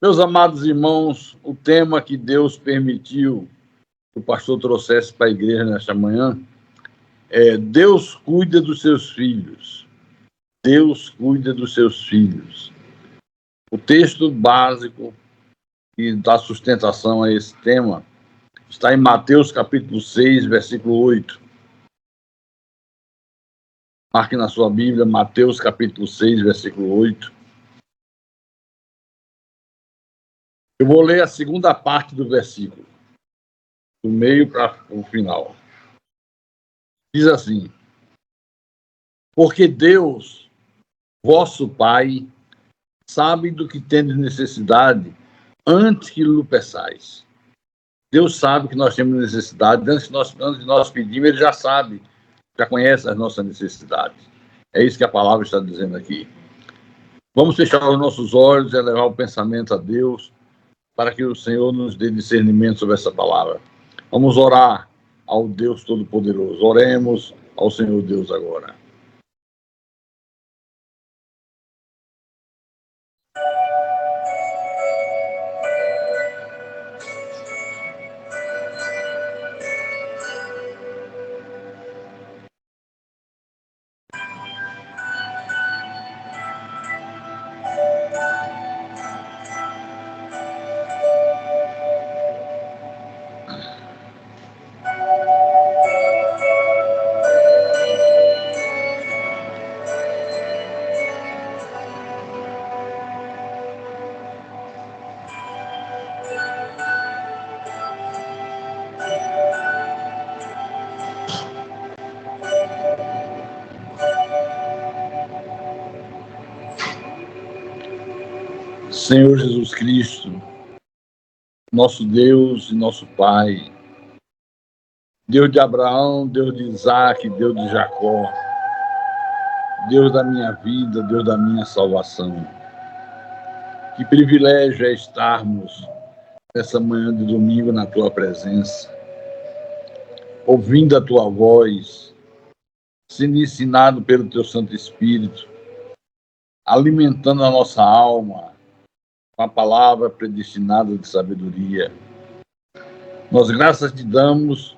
Meus amados irmãos, o tema que Deus permitiu que o pastor trouxesse para a igreja nesta manhã é: Deus cuida dos seus filhos. Deus cuida dos seus filhos. O texto básico que dá sustentação a esse tema está em Mateus capítulo 6, versículo 8. Marque na sua Bíblia, Mateus capítulo 6, versículo 8. Eu vou ler a segunda parte do versículo, do meio para o final. Diz assim: porque Deus, vosso Pai, sabe do que tendes necessidade antes que lhe peçais. Deus sabe que nós temos necessidade, antes de nós pedirmos, Ele já sabe, já conhece as nossas necessidades. É isso que a palavra está dizendo aqui. Vamos fechar os nossos olhos e elevar o pensamento a Deus, para que o Senhor nos dê discernimento sobre essa palavra. Vamos orar ao Deus Todo-Poderoso. Oremos ao Senhor Deus agora. Senhor Jesus Cristo, nosso Deus e nosso Pai, Deus de Abraão, Deus de Isaac, Deus de Jacó, Deus da minha vida, Deus da minha salvação. Que privilégio é estarmos nessa manhã de domingo na Tua presença, ouvindo a Tua voz, sendo ensinado pelo Teu Santo Espírito, alimentando a nossa alma com a palavra predestinada de sabedoria. Nós graças te damos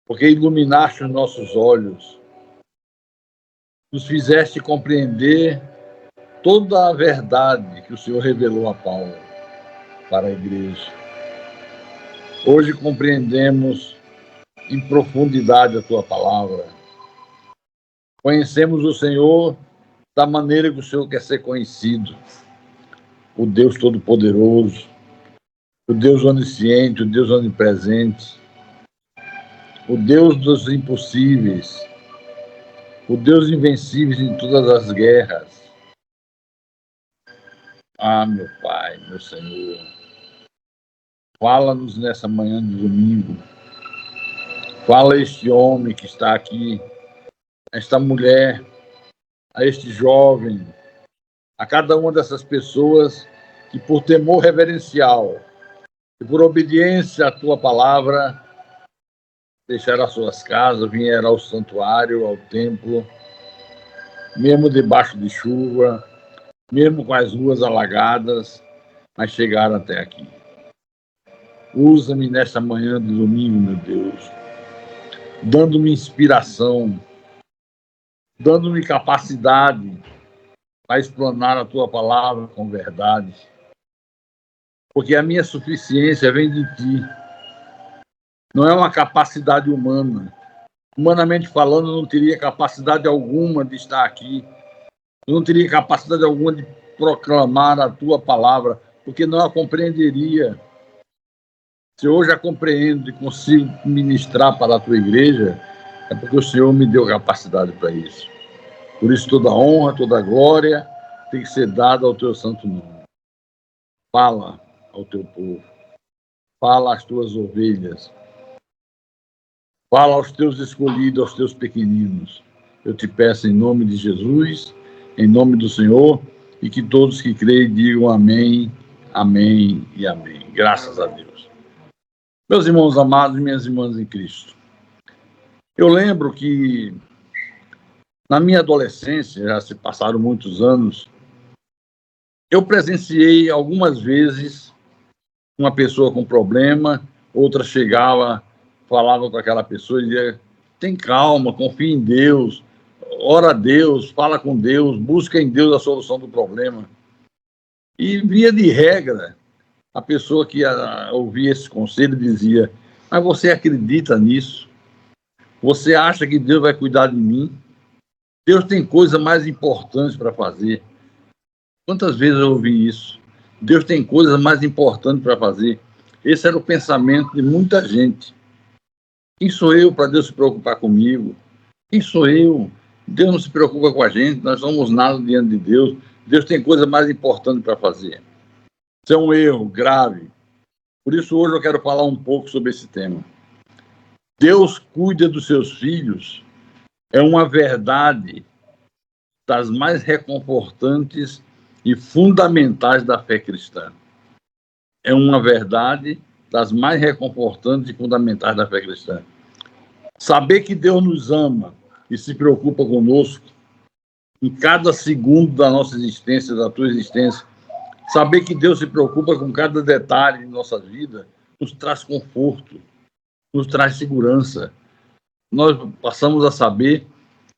porque iluminaste os nossos olhos, nos fizeste compreender toda a verdade que o Senhor revelou a Paulo para a igreja. Hoje compreendemos em profundidade a tua palavra. Conhecemos o Senhor da maneira que o Senhor quer ser conhecido. O Deus Todo-Poderoso, o Deus onisciente, o Deus onipresente, o Deus dos impossíveis, o Deus invencível em todas as guerras. Ah, meu Pai, meu Senhor, fala-nos nessa manhã de domingo. Fala a este homem que está aqui, a esta mulher, a este jovem, a cada uma dessas pessoas que por temor reverencial e por obediência à tua palavra deixaram as suas casas, vieram ao santuário, ao templo, mesmo debaixo de chuva, mesmo com as ruas alagadas, mas chegaram até aqui. Usa-me nesta manhã de domingo, meu Deus, dando-me inspiração, dando-me capacidade para explanar a tua palavra com verdade, porque a minha suficiência vem de ti. Não é uma capacidade humana. Humanamente falando, eu não teria capacidade alguma de estar aqui. Eu não teria capacidade alguma de proclamar a tua palavra, porque não a compreenderia. Se hoje a compreendo e consigo ministrar para a tua igreja, é porque o Senhor me deu capacidade para isso. Por isso toda honra, toda glória tem que ser dada ao teu santo nome. Fala ao teu povo. Fala às tuas ovelhas. Fala aos teus escolhidos, aos teus pequeninos. Eu te peço em nome de Jesus, em nome do Senhor, e que todos que creem digam amém, amém e amém. Graças a Deus. Meus irmãos amados e minhas irmãs em Cristo, eu lembro que na minha adolescência, já se passaram muitos anos, Eu presenciei algumas vezes uma pessoa com problema, outra chegava, falava com aquela pessoa e dizia: tem calma, confia em Deus, ora a Deus, fala com Deus, busca em Deus a solução do problema. E, via de regra, a pessoa que ouvia esse conselho dizia: mas você acredita nisso? Você acha que Deus vai cuidar de mim? Deus tem coisa mais importante para fazer. Quantas vezes eu ouvi isso? Deus tem coisas mais importantes para fazer. Esse era o pensamento de muita gente. Quem sou eu para Deus se preocupar comigo? Quem sou eu? Deus não se preocupa com a gente, nós somos nada diante de Deus. Deus tem coisa mais importante para fazer. Isso é um erro grave. Por isso, hoje eu quero falar um pouco sobre esse tema. Deus cuida dos seus filhos é uma verdade das mais reconfortantes e fundamentais da fé cristã. É uma verdade das mais reconfortantes e fundamentais da fé cristã. Saber que Deus nos ama e se preocupa conosco em cada segundo da nossa existência, da tua existência, saber que Deus se preocupa com cada detalhe de nossa vida, nos traz conforto, nos traz segurança. Nós passamos a saber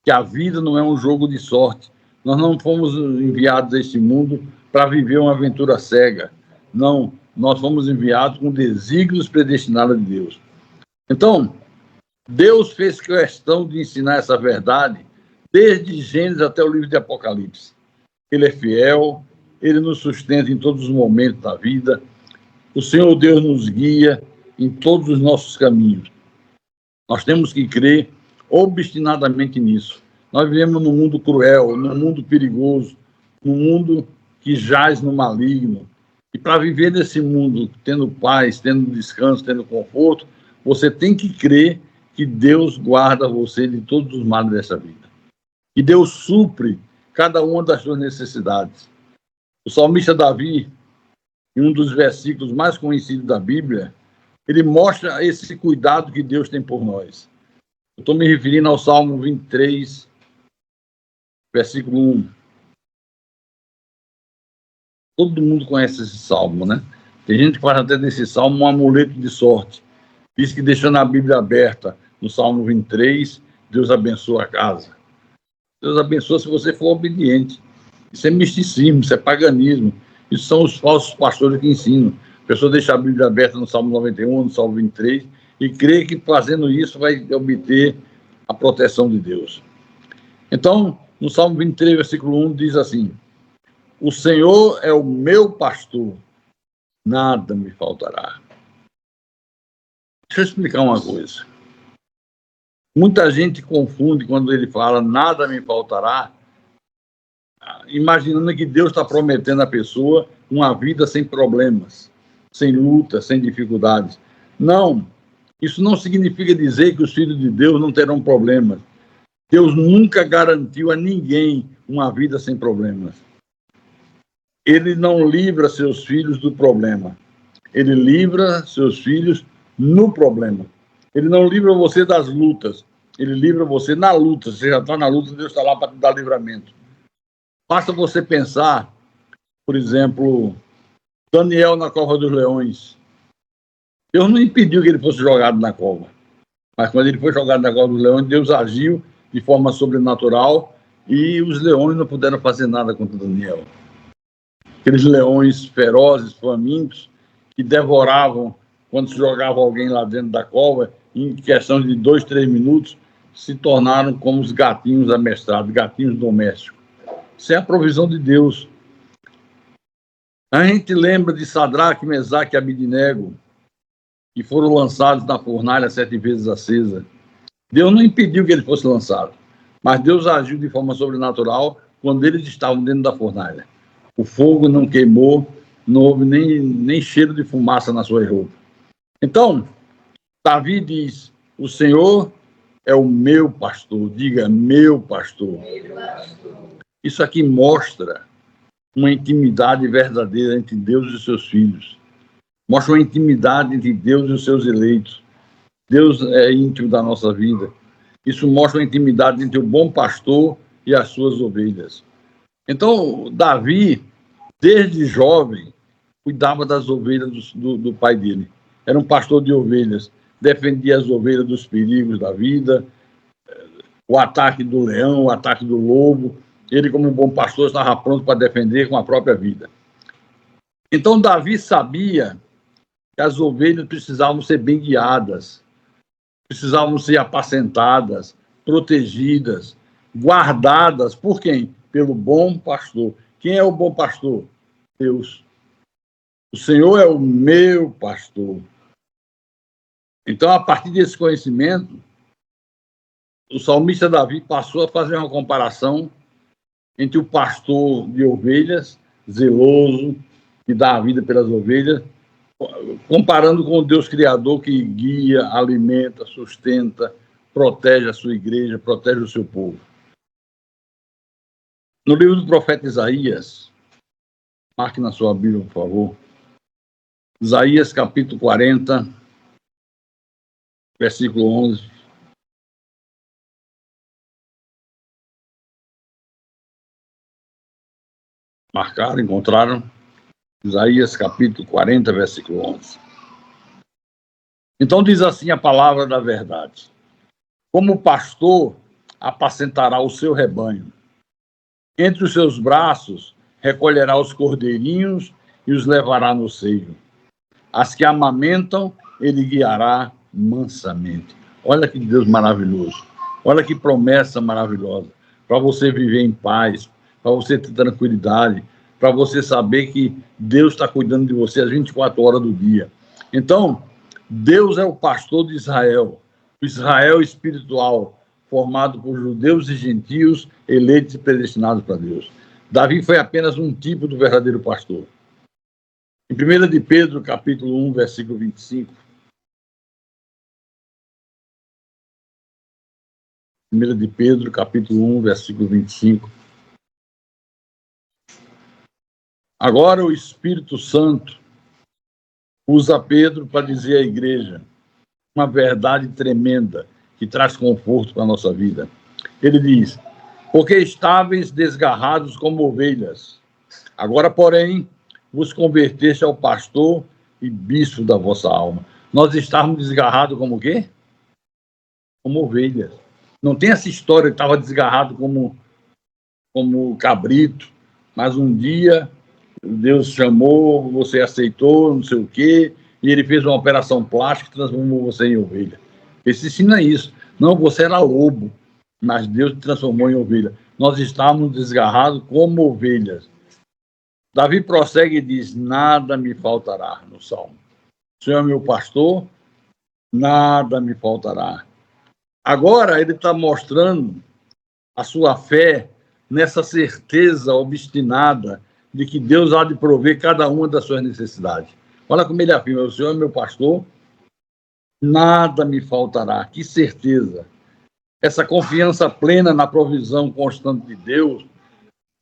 que a vida não é um jogo de sorte. Nós não fomos enviados a este mundo para viver uma aventura cega. Não, nós fomos enviados com desígnios predestinados de Deus. Então, Deus fez questão de ensinar essa verdade desde Gênesis até o livro de Apocalipse. Ele é fiel, ele nos sustenta em todos os momentos da vida. O Senhor Deus nos guia em todos os nossos caminhos. Nós temos que crer obstinadamente nisso. Nós vivemos num mundo cruel, num mundo perigoso, num mundo que jaz no maligno. E para viver nesse mundo, tendo paz, tendo descanso, tendo conforto, você tem que crer que Deus guarda você de todos os males dessa vida. E Deus supre cada uma das suas necessidades. O salmista Davi, em um dos versículos mais conhecidos da Bíblia, ele mostra esse cuidado que Deus tem por nós. Eu estou me referindo ao Salmo 23, versículo 1. Todo mundo conhece esse salmo, né? Tem gente que faz até desse salmo um amuleto de sorte. Diz que deixando a Bíblia aberta no Salmo 23, Deus abençoa a casa. Deus abençoa se você for obediente. Isso é misticismo, isso é paganismo. Isso são os falsos pastores que ensinam. A pessoa deixa a Bíblia aberta no Salmo 91, no Salmo 23, e crê que fazendo isso vai obter a proteção de Deus. Então, no Salmo 23, versículo 1, diz assim: o Senhor é o meu pastor, nada me faltará. Deixa eu explicar uma coisa. Muita gente confunde quando ele fala nada me faltará, imaginando que Deus está prometendo à pessoa uma vida sem problemas, sem lutas, sem dificuldades. Não, isso não significa dizer que os filhos de Deus não terão problemas. Deus nunca garantiu a ninguém uma vida sem problemas. Ele não livra seus filhos do problema. Ele livra seus filhos no problema. Ele não livra você das lutas. Ele livra você na luta. Você já está na luta, Deus está lá para te dar livramento. Basta você pensar, por exemplo, Daniel na cova dos leões. Deus não impediu que ele fosse jogado na cova. Mas quando ele foi jogado na cova dos leões, Deus agiu de forma sobrenatural e os leões não puderam fazer nada contra Daniel. Aqueles leões ferozes, famintos, que devoravam quando se jogava alguém lá dentro da cova, em questão de 2, 3 minutos, se tornaram como os gatinhos amestrados, gatinhos domésticos. Isso é a provisão de Deus. A gente lembra de Sadraque, Mesaque e Abidnego, que foram lançados na fornalha 7 vezes acesa. Deus não impediu que ele fosse lançado, mas Deus agiu de forma sobrenatural quando eles estavam dentro da fornalha. O fogo não queimou, não houve nem cheiro de fumaça na sua roupa. Então, Davi diz: o Senhor é o meu pastor. Diga, meu pastor. Isso aqui mostra uma intimidade verdadeira entre Deus e os seus filhos. Mostra uma intimidade entre Deus e os seus eleitos. Deus é íntimo da nossa vida. Isso mostra uma intimidade entre o bom pastor e as suas ovelhas. Então, Davi, Desde jovem, cuidava das ovelhas do pai dele. Era um pastor de ovelhas, defendia as ovelhas dos perigos da vida, o ataque do leão, o ataque do lobo. Ele, como um bom pastor, estava pronto para defender com a própria vida. Então, Davi sabia que as ovelhas precisavam ser bem guiadas, precisavam ser apacentadas, protegidas, guardadas por quem? Pelo bom pastor. Quem é o bom pastor? Deus. O Senhor é o meu pastor. Então, a partir desse conhecimento, o salmista Davi passou a fazer uma comparação entre o pastor de ovelhas, zeloso, que dá a vida pelas ovelhas, comparando com o Deus Criador que guia, alimenta, sustenta, protege a sua igreja, protege o seu povo. No livro do profeta Isaías, marque na sua Bíblia, por favor, Isaías capítulo 40, versículo 11. Marcaram, encontraram? Isaías capítulo 40, versículo 11. Então diz assim a palavra da verdade: como o pastor apacentará o seu rebanho, entre os seus braços recolherá os cordeirinhos e os levará no seio. As que amamentam, ele guiará mansamente. Olha que Deus maravilhoso. Olha que promessa maravilhosa. Para você viver em paz, para você ter tranquilidade, para você saber que Deus está cuidando de você às 24 horas do dia. Então, Deus é o pastor de Israel, o Israel espiritual, formado por judeus e gentios, eleitos e predestinados para Deus. Davi foi apenas um tipo do verdadeiro pastor. Em 1 de Pedro, capítulo 1, versículo 25. 1 de Pedro, capítulo 1, versículo 25. Agora o Espírito Santo usa Pedro para dizer à igreja uma verdade tremenda que traz conforto para a nossa vida. Ele diz: porque estáveis desgarrados como ovelhas, agora, porém, vos converteste ao pastor e bispo da vossa alma. Nós estávamos desgarrados como o quê? Como ovelhas. Não tem essa história que estava desgarrado como cabrito, mas um dia Deus chamou, você aceitou, não sei o quê, e ele fez uma operação plástica e transformou você em ovelha. Esse ensina isso. Não, você era lobo, mas Deus te transformou em ovelha. Nós estávamos desgarrados como ovelhas. Davi prossegue e diz: nada me faltará, no Salmo. O Senhor é meu pastor, nada me faltará. Agora ele está mostrando a sua fé nessa certeza obstinada de que Deus há de prover cada uma das suas necessidades. Olha como ele afirma: o Senhor é meu pastor, nada me faltará. Que certeza! Essa confiança plena na provisão constante de Deus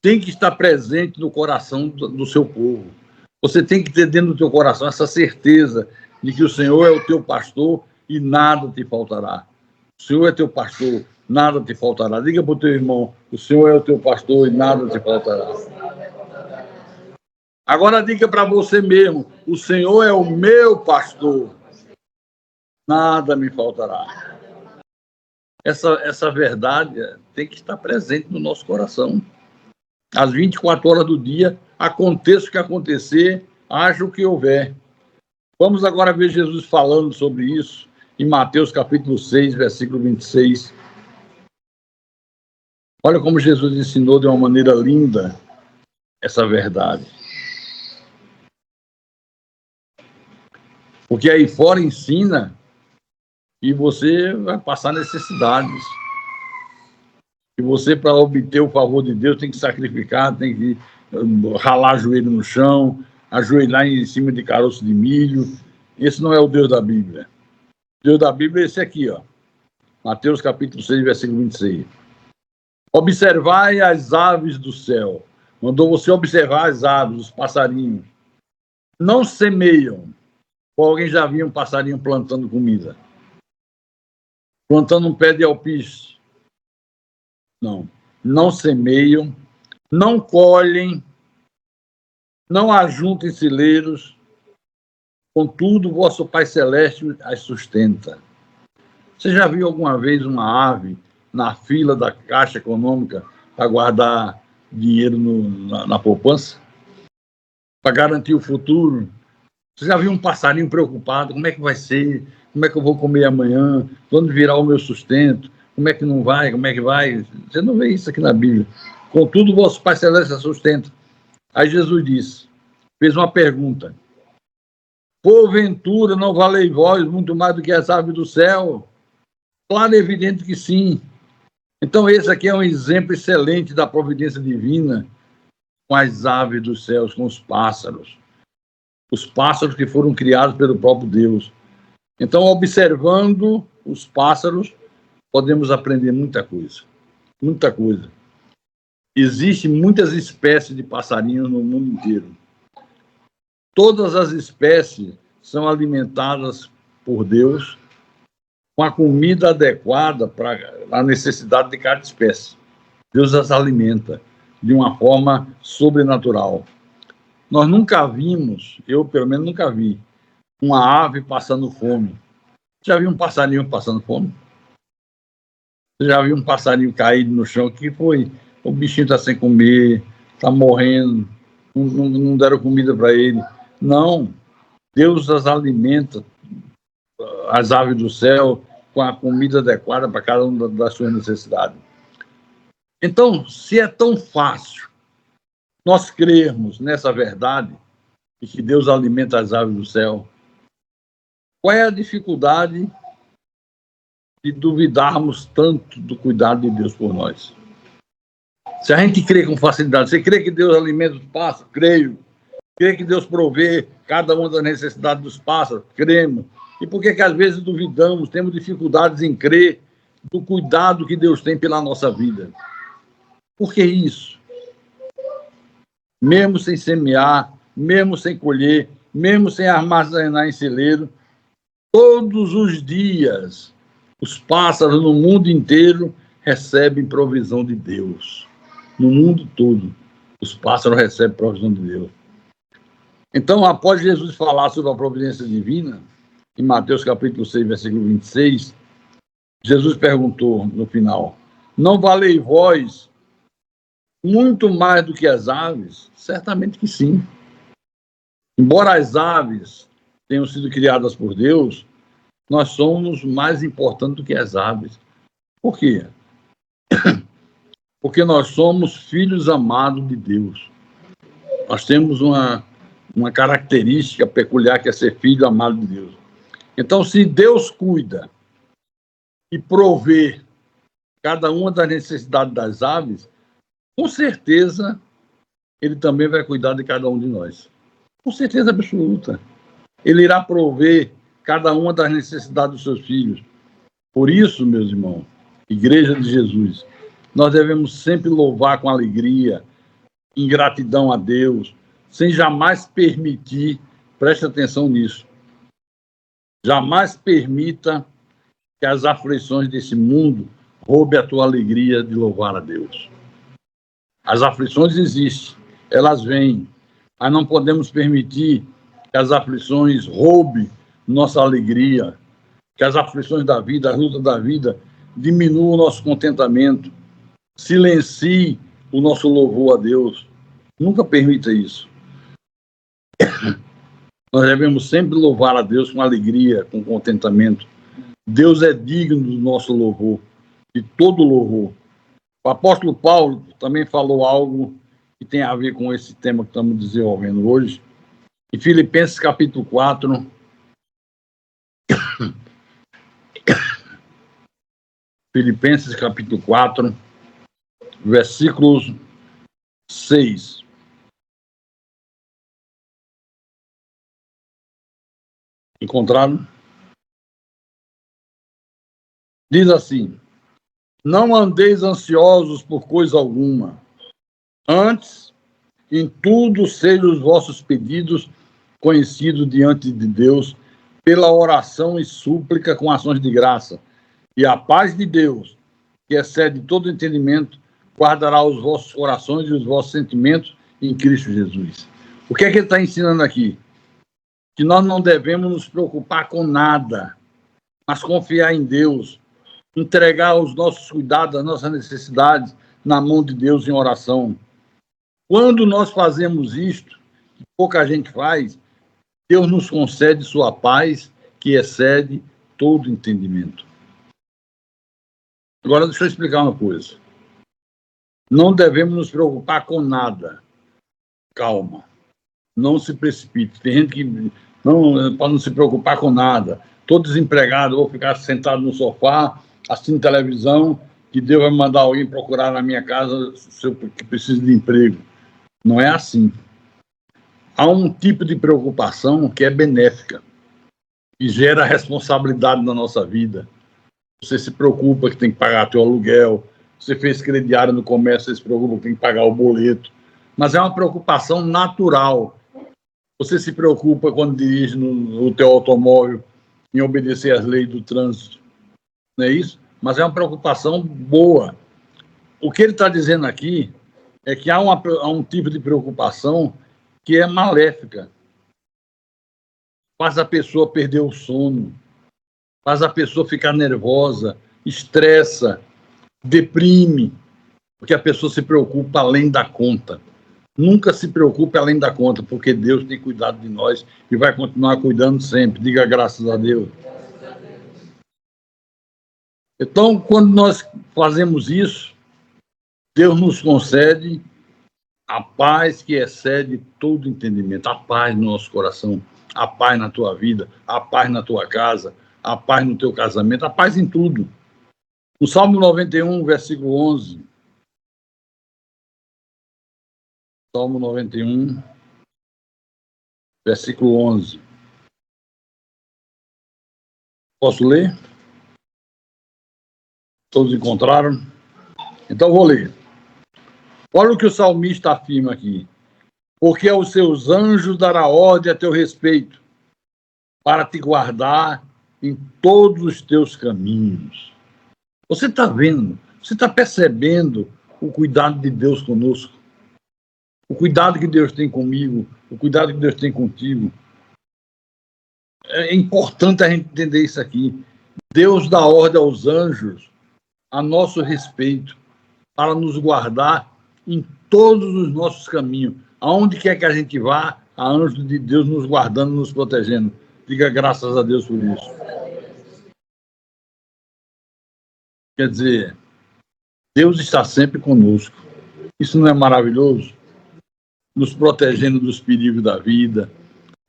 tem que estar presente no coração do seu povo. Você tem que ter dentro do teu coração essa certeza de que o Senhor é o teu pastor e nada te faltará. O Senhor é teu pastor, nada te faltará. Diga para o teu irmão: o Senhor é o teu pastor e nada te faltará. Agora diga para você mesmo: o Senhor é o meu pastor, nada me faltará. Essa verdade tem que estar presente no nosso coração. Às 24 horas do dia, aconteça o que acontecer, haja o que houver. Vamos agora ver Jesus falando sobre isso em Mateus capítulo 6, versículo 26. Olha como Jesus ensinou de uma maneira linda essa verdade. Porque aí fora ensina e você vai passar necessidades. E você, para obter o favor de Deus, tem que sacrificar, tem que ralar joelho no chão, ajoelhar em cima de caroço de milho. Esse não é o Deus da Bíblia. O Deus da Bíblia é esse aqui, ó. Mateus capítulo 6, versículo 26. Observai as aves do céu. Mandou você observar as aves, os passarinhos. Não semeiam. Ou alguém já viu um passarinho plantando comida? Plantando um pé de alpiste? Não. Não semeiam, não colhem, Não ajuntem celeiros, contudo, vosso Pai Celeste as sustenta. Você já viu alguma vez uma ave na fila da Caixa Econômica para guardar dinheiro na poupança? Para garantir o futuro? Você já viu um passarinho preocupado? Como é que vai ser? Como é que eu vou comer amanhã? Quando virá o meu sustento? Como é que não vai? Como é que vai? Você não vê isso aqui na Bíblia. Contudo, vosso Pai Celeste a sustenta. Aí Jesus disse, fez uma pergunta. Porventura não valei vós muito mais do que as aves do céu? Claro e evidente que sim. Então esse aqui é um exemplo excelente da providência divina com as aves dos céus, com os pássaros. Os pássaros que foram criados pelo próprio Deus. Então, observando os pássaros, podemos aprender muita coisa. Muita coisa. Existem muitas espécies de passarinhos no mundo inteiro. Todas as espécies são alimentadas por Deus com a comida adequada para a necessidade de cada espécie. Deus as alimenta de uma forma sobrenatural. Nós nunca vimos, eu pelo menos nunca vi, uma ave passando fome. Já viu um passarinho passando fome? Já viu um passarinho caído no chão? Que foi? O bichinho está sem comer, está morrendo, não deram comida para ele. Não, Deus as alimenta, as aves do céu, com a comida adequada para cada uma das suas necessidades. Então, se é tão fácil nós crermos nessa verdade, e que Deus alimenta as aves do céu, qual é a dificuldade de duvidarmos tanto do cuidado de Deus por nós? Se a gente crê com facilidade, você crê que Deus alimenta os pássaros? Creio. Crê que Deus provê cada uma das necessidades dos pássaros? Cremos. E por que às vezes duvidamos, temos dificuldades em crer do cuidado que Deus tem pela nossa vida? Por que isso? Mesmo sem semear, mesmo sem colher, mesmo sem armazenar em celeiro, todos os dias, os pássaros no mundo inteiro recebem provisão de Deus. No mundo todo, os pássaros recebem provisão de Deus. Então, após Jesus falar sobre a providência divina, em Mateus capítulo 6, versículo 26, Jesus perguntou no final, não valei vós muito mais do que as aves? Certamente que sim. Embora as aves tenham sido criadas por Deus, nós somos mais importantes do que as aves. Por quê? Porque nós somos filhos amados de Deus. Nós temos uma característica peculiar que é ser filho amado de Deus. Então, se Deus cuida e provê cada uma das necessidades das aves, com certeza Ele também vai cuidar de cada um de nós. Com certeza absoluta. Ele irá prover cada uma das necessidades dos seus filhos. Por isso, meus irmãos, Igreja de Jesus, nós devemos sempre louvar com alegria, em gratidão a Deus, sem jamais permitir, preste atenção nisso, jamais permita que as aflições desse mundo roubem a tua alegria de louvar a Deus. As aflições existem, elas vêm, mas não podemos permitir que as aflições roubem nossa alegria, que as aflições da vida, a luta da vida, diminuam o nosso contentamento, silencie o nosso louvor a Deus. Nunca permita isso. Nós devemos sempre louvar a Deus com alegria, com contentamento. Deus é digno do nosso louvor, de todo louvor. O apóstolo Paulo também falou algo que tem a ver com esse tema que estamos desenvolvendo hoje. Em Filipenses capítulo 4, Filipenses capítulo 4, versículos 6. Encontraram? Diz assim, não andeis ansiosos por coisa alguma, antes, em tudo sejam os vossos pedidos conhecidos diante de Deus, pela oração e súplica com ações de graça. E a paz de Deus, que excede todo entendimento, guardará os vossos corações e os vossos sentimentos em Cristo Jesus. O que é que ele está ensinando aqui? Que nós não devemos nos preocupar com nada, mas confiar em Deus, entregar os nossos cuidados, as nossas necessidades na mão de Deus em oração. Quando nós fazemos isto, pouca gente faz, Deus nos concede sua paz, que excede todo entendimento. Agora, deixa eu explicar uma coisa. Não devemos nos preocupar com nada. Calma. Não se precipite. Tem gente que não pode não se preocupar com nada. Estou desempregado, vou ficar sentado no sofá, assistindo televisão, que Deus vai mandar alguém procurar na minha casa se eu preciso de emprego. Não é assim. Há um tipo de preocupação que é benéfica, que gera responsabilidade na nossa vida. Você se preocupa que tem que pagar teu aluguel, você fez crediário no comércio, você se preocupa que tem que pagar o boleto. Mas é uma preocupação natural. Você se preocupa quando dirige no teu automóvel em obedecer às leis do trânsito. Não é isso? Mas é uma preocupação boa. O que ele está dizendo aqui é que há um tipo de preocupação que é maléfica. Faz a pessoa perder o sono, faz a pessoa ficar nervosa, estressa, deprime, porque a pessoa se preocupa além da conta. Nunca se preocupe além da conta, porque Deus tem cuidado de nós e vai continuar cuidando sempre. Diga graças a Deus. Então, quando nós fazemos isso, Deus nos concede a paz que excede todo entendimento, a paz no nosso coração, a paz na tua vida, a paz na tua casa, a paz no teu casamento, a paz em tudo. No Salmo 91, versículo 11. Salmo 91, versículo 11. Posso ler? Todos encontraram? Então vou ler. Olha o que o salmista afirma aqui. Porque aos seus anjos dará ordem a teu respeito, para te guardar em todos os teus caminhos. Você está vendo, você está percebendo o cuidado de Deus conosco? O cuidado que Deus tem comigo, o cuidado que Deus tem contigo. É importante a gente entender isso aqui. Deus dá ordem aos anjos a nosso respeito, para nos guardar em todos os nossos caminhos. Aonde quer que a gente vá, há anjos de Deus nos guardando, nos protegendo. Diga graças a Deus por isso. Quer dizer, Deus está sempre conosco. Isso não é maravilhoso? Nos protegendo dos perigos da vida,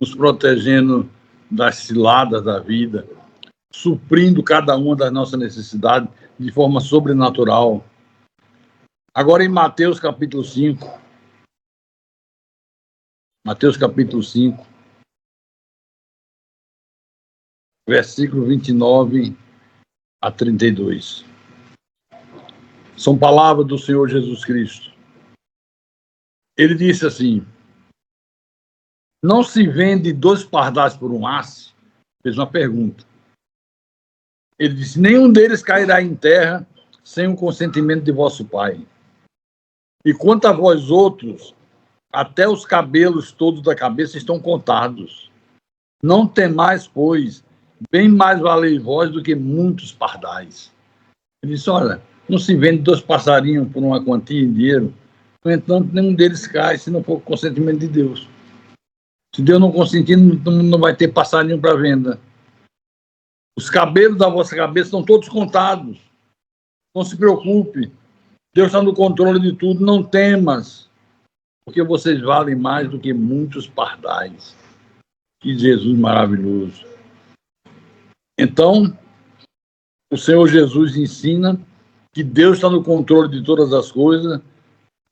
nos protegendo das ciladas da vida, suprindo cada uma das nossas necessidades de forma sobrenatural. Agora em Mateus capítulo 5. Mateus capítulo 5, versículo 29 a 32. São palavras do Senhor Jesus Cristo. Ele disse assim: não se vende 2 pardais por um asse? Fez uma pergunta. Ele disse: nenhum deles cairá em terra sem o consentimento de vosso Pai. E quanto a vós outros, até os cabelos todos da cabeça estão contados. Não temais, pois, bem mais valeis vós do que muitos pardais. Ele disse: olha, não se vende 2 passarinhos por uma quantia em dinheiro. No entanto, nenhum deles cai se não for com consentimento de Deus. Se Deus não consentir, não vai ter passarinho para venda. Os cabelos da vossa cabeça estão todos contados. Não se preocupe. Deus está no controle de tudo. Não temas, porque vocês valem mais do que muitos pardais. Que Jesus maravilhoso. Então, o Senhor Jesus ensina que Deus está no controle de todas as coisas,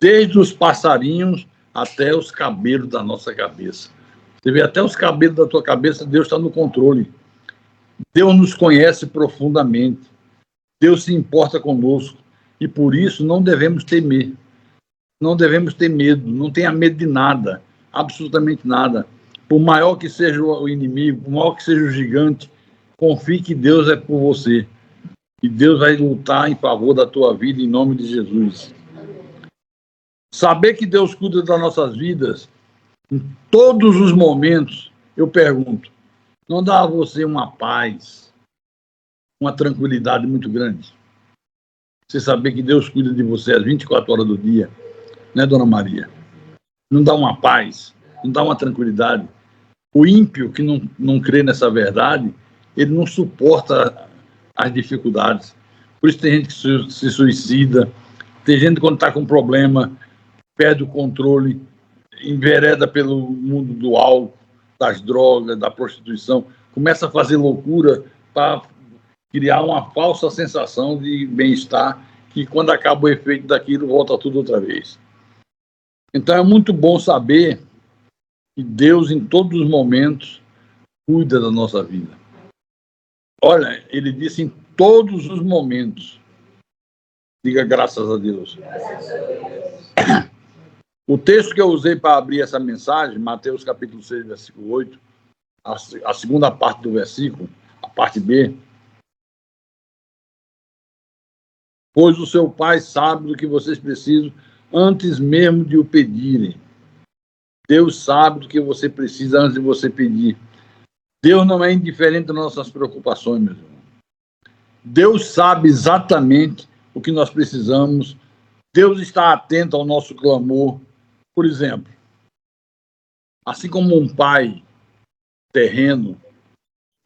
desde os passarinhos até os cabelos da nossa cabeça. Você vê, até os cabelos da tua cabeça, Deus está no controle. Deus nos conhece profundamente. Deus se importa conosco. E por isso não devemos temer. Não devemos ter medo. Não tenha medo de nada. Absolutamente nada. Por maior que seja o inimigo, por maior que seja o gigante, confie que Deus é por você. E Deus vai lutar em favor da tua vida, em nome de Jesus. Saber que Deus cuida das nossas vidas Em todos os momentos, eu pergunto, não dá a você uma paz, uma tranquilidade muito grande? Você saber que Deus cuida de você às 24 horas do dia, né, dona Maria? Não dá uma paz, não dá uma tranquilidade. O ímpio que não crê nessa verdade, ele não suporta as dificuldades. Por isso tem gente que se suicida, tem gente que quando está com problema, perde o controle, envereda pelo mundo do álcool, das drogas, da prostituição, começa a fazer loucura para criar uma falsa sensação de bem-estar, que quando acaba o efeito daquilo, volta tudo outra vez. Então é muito bom saber que Deus, em todos os momentos, cuida da nossa vida. Olha, ele disse em todos os momentos. Diga graças a Deus. O texto que eu usei para abrir essa mensagem, Mateus capítulo 6, versículo 8, a segunda parte do versículo, a parte B. Pois o seu Pai sabe do que vocês precisam antes mesmo de o pedirem. Deus sabe do que você precisa antes de você pedir. Deus não é indiferente das nossas preocupações, meus irmãos. Deus sabe exatamente o que nós precisamos. Deus está atento ao nosso clamor. Por exemplo, assim como um pai terreno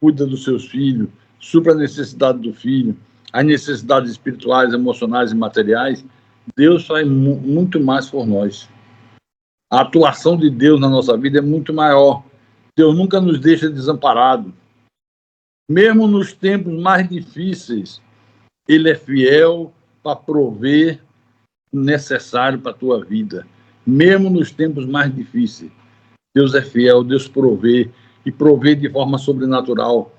cuida dos seus filhos, supra a necessidade do filho, as necessidades espirituais, emocionais e materiais, Deus faz muito mais por nós. A atuação de Deus na nossa vida é muito maior. Deus nunca nos deixa desamparados. Mesmo nos tempos mais difíceis, Ele é fiel para prover o necessário para a tua vida. Mesmo nos tempos mais difíceis, Deus é fiel, Deus provê, e provê de forma sobrenatural.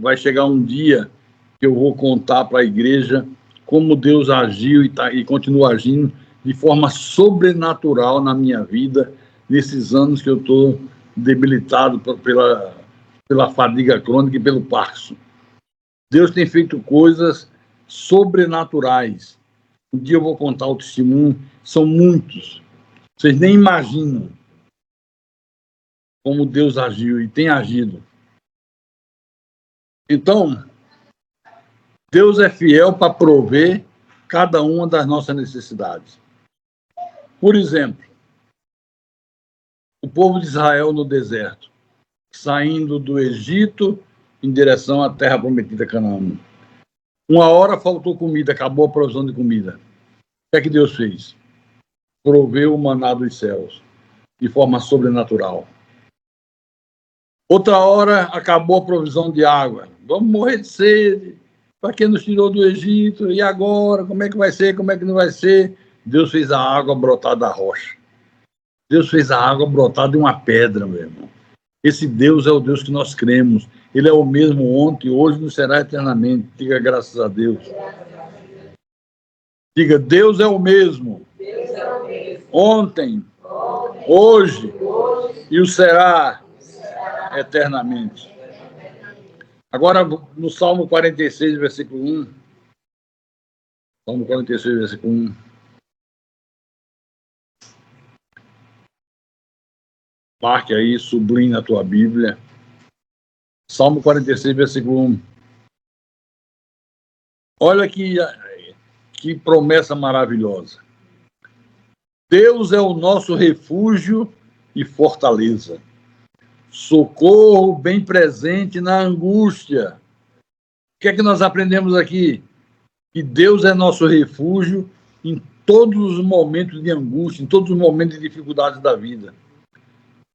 Vai chegar um dia que eu vou contar para a igreja como Deus agiu e continua agindo de forma sobrenatural na minha vida, nesses anos que eu estou debilitado pela fadiga crônica e pelo Parkinson. Deus tem feito coisas sobrenaturais. Um dia eu vou contar o testemunho, são muitos. Vocês nem imaginam como Deus agiu e tem agido. Então, Deus é fiel para prover cada uma das nossas necessidades. Por exemplo, o povo de Israel no deserto, saindo do Egito em direção à terra prometida Canaã. Uma hora faltou comida, acabou a provisão de comida. O que é que Deus fez? Proveu o maná dos céus, de forma sobrenatural. Outra hora, acabou a provisão de água. Vamos morrer de sede. Para quem nos tirou do Egito? E agora? Como é que vai ser? Como é que não vai ser? Deus fez a água brotar da rocha. Deus fez a água brotar de uma pedra, meu irmão. Esse Deus é o Deus que nós cremos. Ele é o mesmo ontem, hoje e não será eternamente. Diga graças a Deus. Diga, Deus é o mesmo. Ontem, hoje e o será eternamente. Agora, no Salmo 46, versículo 1. Salmo 46, versículo 1. Marque aí, sublinhe na tua Bíblia. Salmo 46, versículo 1. Olha que promessa maravilhosa. Deus é o nosso refúgio e fortaleza. Socorro bem presente na angústia. O que é que nós aprendemos aqui? Que Deus é nosso refúgio em todos os momentos de angústia, em todos os momentos de dificuldades da vida.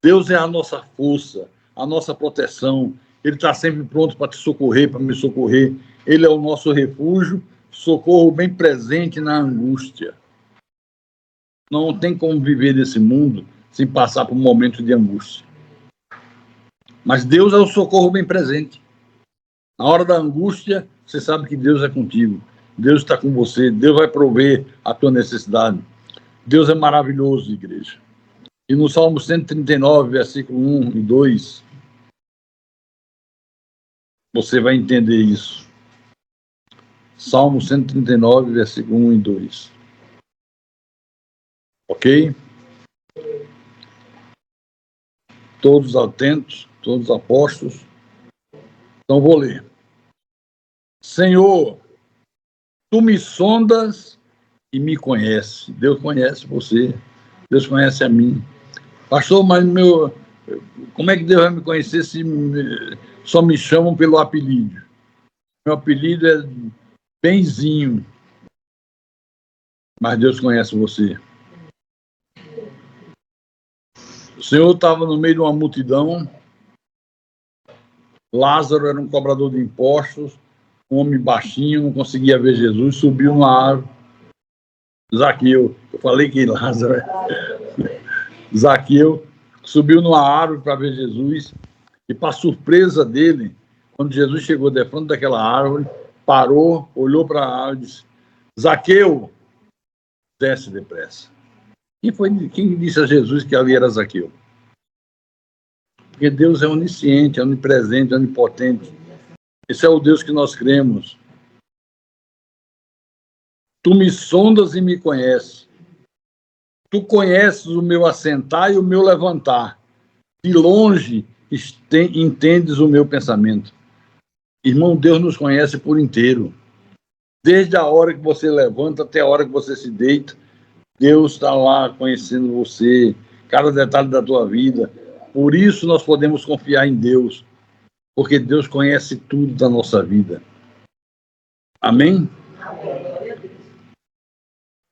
Deus é a nossa força, a nossa proteção. Ele está sempre pronto para te socorrer, para me socorrer. Ele é o nosso refúgio, socorro bem presente na angústia. Não tem como viver nesse mundo sem passar por um momento de angústia. Mas Deus é o socorro bem presente. Na hora da angústia, você sabe que Deus é contigo. Deus está com você. Deus vai prover a tua necessidade. Deus é maravilhoso, igreja. E no Salmo 139, versículo 1 e 2, você vai entender isso. Salmo 139, versículo 1 e 2. Ok? Todos atentos, todos apostos. Então vou ler. Senhor, tu me sondas e me conhece. Deus conhece você, Deus conhece a mim. Pastor, mas como é que Deus vai me conhecer se só me chamam pelo apelido? Meu apelido é Benzinho, mas Deus conhece você. O Senhor estava no meio de uma multidão. Lázaro era um cobrador de impostos, um homem baixinho, não conseguia ver Jesus, subiu na árvore. Zaqueu, eu falei que Lázaro, Zaqueu subiu numa árvore para ver Jesus, e para surpresa dele, quando Jesus chegou de frente daquela árvore, parou, olhou para a árvore e disse: Zaqueu, desce depressa. Quem disse a Jesus que ali era Zaqueu? Porque Deus é onisciente, é onipresente, é onipotente. Esse é o Deus que nós cremos. Tu me sondas e me conheces. Tu conheces o meu assentar e o meu levantar. De longe entendes o meu pensamento. Irmão, Deus nos conhece por inteiro. Desde a hora que você levanta até a hora que você se deita, Deus está lá conhecendo você, cada detalhe da tua vida. Por isso nós podemos confiar em Deus, porque Deus conhece tudo da nossa vida. Amém?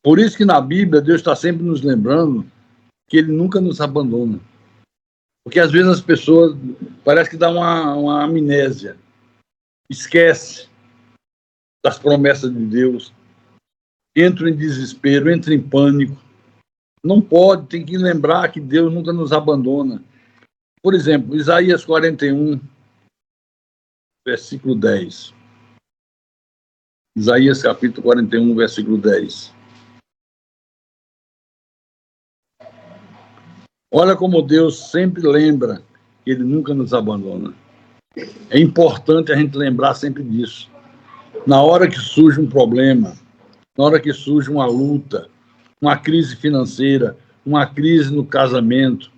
Por isso que na Bíblia Deus está sempre nos lembrando que Ele nunca nos abandona. Porque às vezes as pessoas, parece que dá uma amnésia, esquece das promessas de Deus, entra em desespero, entra em pânico. Não pode, tem que lembrar que Deus nunca nos abandona. Por exemplo, Isaías 41, versículo 10. Isaías capítulo 41, versículo 10. Olha como Deus sempre lembra que Ele nunca nos abandona. É importante a gente lembrar sempre disso. Na hora que surge um problema, na hora que surge uma luta, uma crise financeira, uma crise no casamento,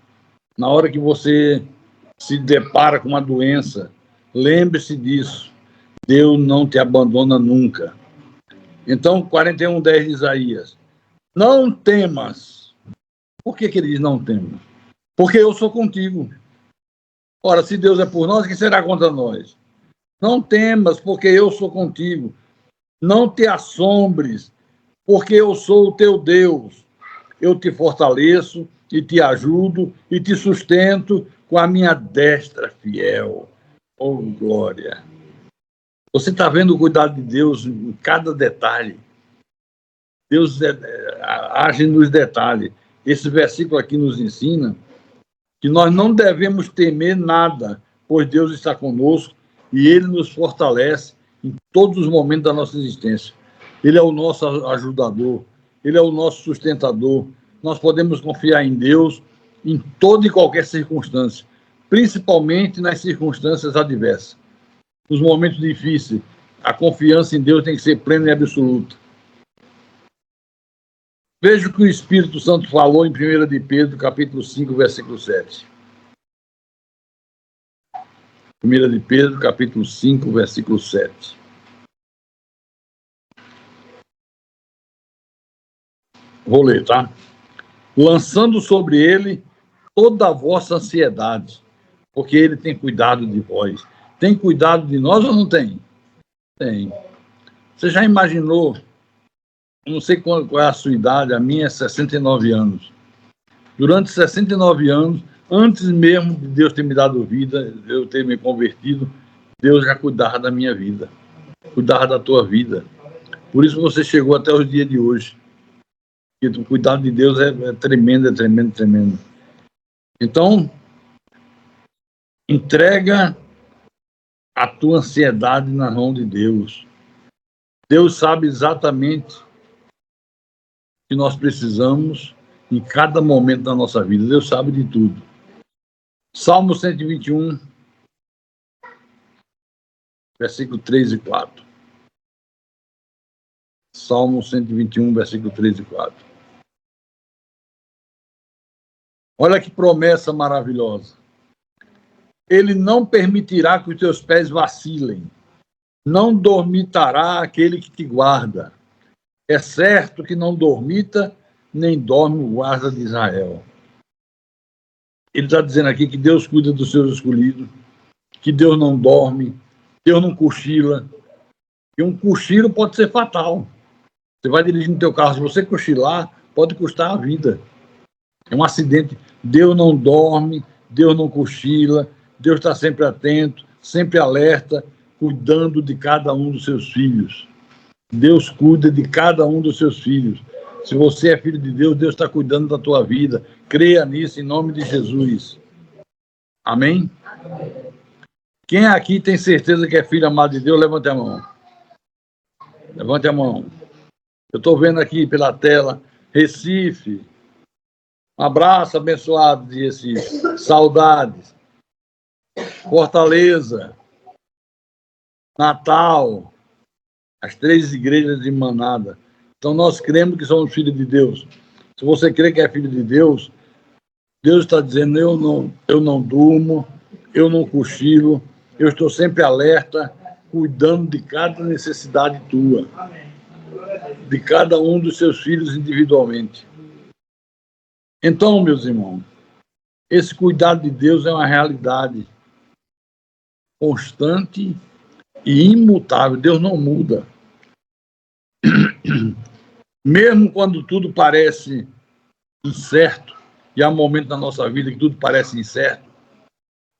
na hora que você se depara com uma doença, lembre-se disso. Deus não te abandona nunca. Então, 41:10 de Isaías. Não temas. Por que ele diz não temas? Porque eu sou contigo. Ora, se Deus é por nós, quem será contra nós? Não temas, porque eu sou contigo. Não te assombres, porque eu sou o teu Deus. Eu te fortaleço e te ajudo e te sustento com a minha destra fiel. Oh, glória! Você está vendo o cuidado de Deus em cada detalhe. Deus age nos detalhes. Esse versículo aqui nos ensina que nós não devemos temer nada, pois Deus está conosco e Ele nos fortalece em todos os momentos da nossa existência. Ele é o nosso ajudador, Ele é o nosso sustentador. Nós podemos confiar em Deus em toda e qualquer circunstância, principalmente nas circunstâncias adversas. Nos momentos difíceis, a confiança em Deus tem que ser plena e absoluta. Veja o que o Espírito Santo falou em 1 de Pedro, capítulo 5, versículo 7. 1 de Pedro, capítulo 5, versículo 7. Vou ler, tá? Lançando sobre ele toda a vossa ansiedade, porque ele tem cuidado de vós. Tem cuidado de nós ou não tem? Tem. Você já imaginou? Eu não sei qual é a sua idade, a minha é 69 anos. Durante 69 anos, antes mesmo de Deus ter me dado vida, eu ter me convertido, Deus já cuidava da minha vida, cuidava da tua vida. Por isso você chegou até os dias de hoje. E o cuidado de Deus é tremendo, é tremendo, tremendo. Então, entrega a tua ansiedade na mão de Deus. Deus sabe exatamente o que nós precisamos em cada momento da nossa vida. Deus sabe de tudo. Salmo 121, versículo 3 e 4. Salmo 121, versículo 3 e 4. Olha que promessa maravilhosa. Ele não permitirá que os teus pés vacilem. Não dormitará aquele que te guarda. É certo que não dormita, nem dorme o guarda de Israel. Ele está dizendo aqui que Deus cuida dos seus escolhidos, que Deus não dorme, Deus não cochila. E um cochilo pode ser fatal. Você vai dirigindo o teu carro, se você cochilar, pode custar a vida. É um acidente. Deus não dorme, Deus não cochila, Deus está sempre atento, sempre alerta, cuidando de cada um dos seus filhos. Deus cuida de cada um dos seus filhos. Se você é filho de Deus, Deus está cuidando da tua vida. Creia nisso em nome de Jesus. Amém? Quem aqui tem certeza que é filho amado de Deus, levante a mão. Levante a mão. Eu estou vendo aqui pela tela, Recife. Um abraço abençoado de Recife. Saudades. Fortaleza. Natal. As 3 igrejas de Manada. Então nós cremos que somos filhos de Deus. Se você crê que é filho de Deus, Deus está dizendo, eu não durmo, eu não cochilo, eu estou sempre alerta, cuidando de cada necessidade tua. De cada um dos seus filhos individualmente. Então, meus irmãos, esse cuidado de Deus é uma realidade constante e imutável. Deus não muda. Mesmo quando tudo parece incerto, e há um momento na nossa vida que tudo parece incerto,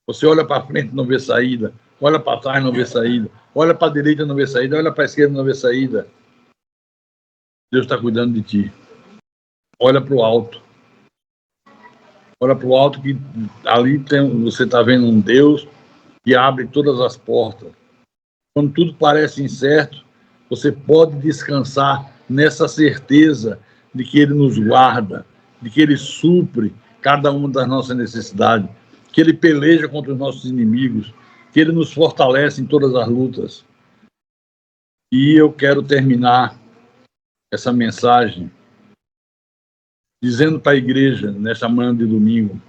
você olha para frente e não vê saída, olha para trás e não vê saída, olha para a direita e não vê saída, olha para a esquerda e não vê saída. Deus está cuidando de ti. Olha para o alto. Olha para o alto que ali você está vendo um Deus que abre todas as portas. Quando tudo parece incerto, você pode descansar nessa certeza de que Ele nos guarda, de que Ele supre cada uma das nossas necessidades, que Ele peleja contra os nossos inimigos, que Ele nos fortalece em todas as lutas. E eu quero terminar essa mensagem dizendo para a igreja, nesta manhã de domingo,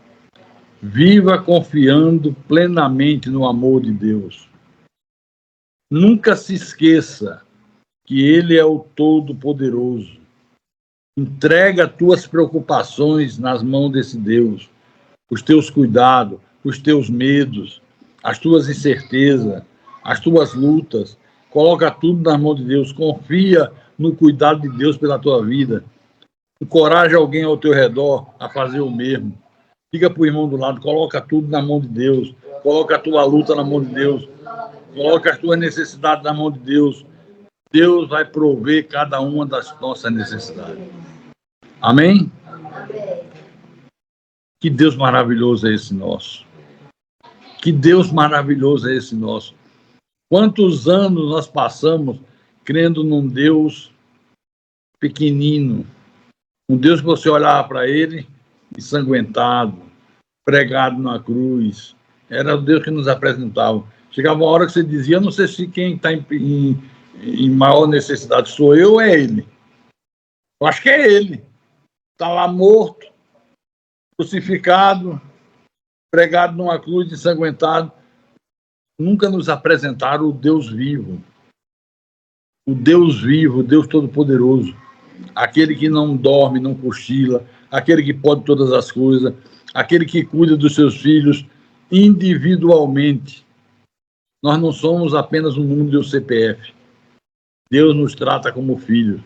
viva confiando plenamente no amor de Deus. Nunca se esqueça que Ele é o Todo-Poderoso. Entrega as tuas preocupações nas mãos desse Deus, os teus cuidados, os teus medos, as tuas incertezas, as tuas lutas. Coloca tudo nas mãos de Deus. Confia no cuidado de Deus pela tua vida. Encoraja alguém ao teu redor a fazer o mesmo. Fica para o irmão do lado, coloca tudo na mão de Deus. Coloca a tua luta na mão de Deus. Coloca as tuas necessidades na mão de Deus. Deus vai prover cada uma das nossas necessidades. Amém? Que Deus maravilhoso é esse nosso. Que Deus maravilhoso é esse nosso. Quantos anos nós passamos crendo num Deus pequenino, um Deus que você olhava para ele ensanguentado, pregado na cruz. Era o Deus que nos apresentava. Chegava uma hora que você dizia, eu não sei se quem está em maior necessidade sou eu ou é ele. Eu acho que é ele. Está lá morto, crucificado, pregado numa cruz, ensanguentado. Nunca nos apresentaram o Deus vivo. O Deus vivo, o Deus Todo-Poderoso. Aquele que não dorme, não cochila, aquele que pode todas as coisas, aquele que cuida dos seus filhos individualmente. Nós não somos apenas um número de um CPF. Deus nos trata como filhos.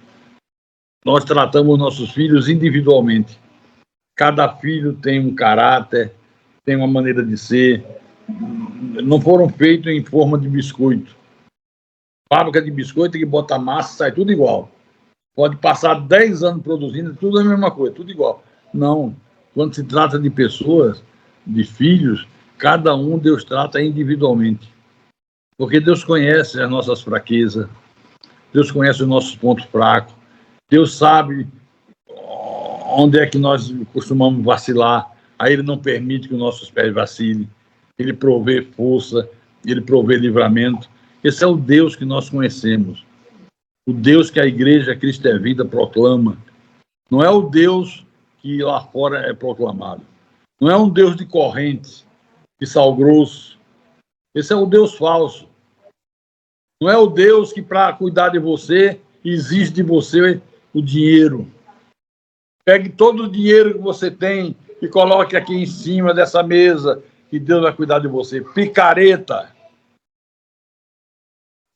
Nós tratamos nossos filhos individualmente. Cada filho tem um caráter, tem uma maneira de ser. Não foram feitos em forma de biscoito. Fábrica de biscoito tem que botar massa, sai tudo igual. Pode passar 10 anos produzindo, tudo é a mesma coisa, tudo igual. Não. Quando se trata de pessoas, de filhos, cada um Deus trata individualmente. Porque Deus conhece as nossas fraquezas, Deus conhece os nossos pontos fracos, Deus sabe onde é que nós costumamos vacilar, aí Ele não permite que os nossos pés vacilem, Ele provê força, Ele provê livramento. Esse é o Deus que nós conhecemos. O Deus que a Igreja Cristo é Vida proclama. Não é o Deus que lá fora é proclamado. Não é um Deus de correntes. e sal grosso. Esse é o Deus falso. Não é o Deus que, para cuidar de você, exige de você o dinheiro. Pegue todo o dinheiro que você tem e coloque aqui em cima dessa mesa, que Deus vai cuidar de você. Picareta,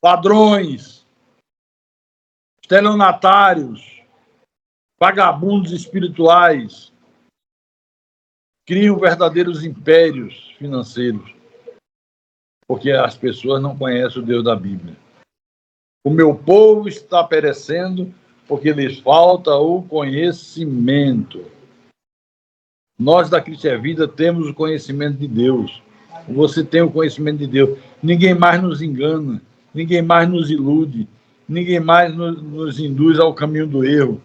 ladrões, estelionatários, vagabundos espirituais, criam verdadeiros impérios financeiros, porque as pessoas não conhecem o Deus da Bíblia. O meu povo está perecendo porque lhes falta o conhecimento. Nós da Cristo Vida temos o conhecimento de Deus. Você tem o conhecimento de Deus. Ninguém mais nos engana, ninguém mais nos ilude, ninguém mais nos induz ao caminho do erro,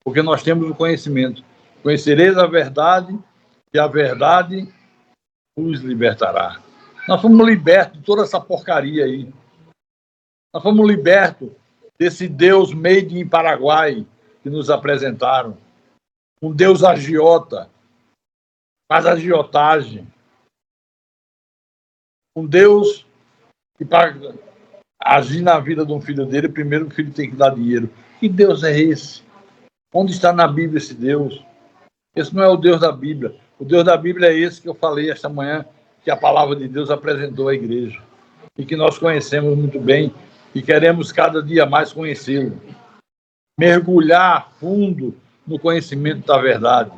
porque nós temos o conhecimento. Conhecereis a verdade e a verdade os libertará. Nós fomos libertos de toda essa porcaria aí. Nós fomos libertos desse Deus made in Paraguai que nos apresentaram. Um Deus agiota, faz agiotagem. Um Deus que, para agir na vida de um filho dele, primeiro o filho tem que dar dinheiro. Que Deus é esse? Onde está na Bíblia esse Deus? Esse não é o Deus da Bíblia. O Deus da Bíblia é esse que eu falei esta manhã, que a palavra de Deus apresentou à igreja. E que nós conhecemos muito bem e queremos cada dia mais conhecê-lo. Mergulhar fundo no conhecimento da verdade.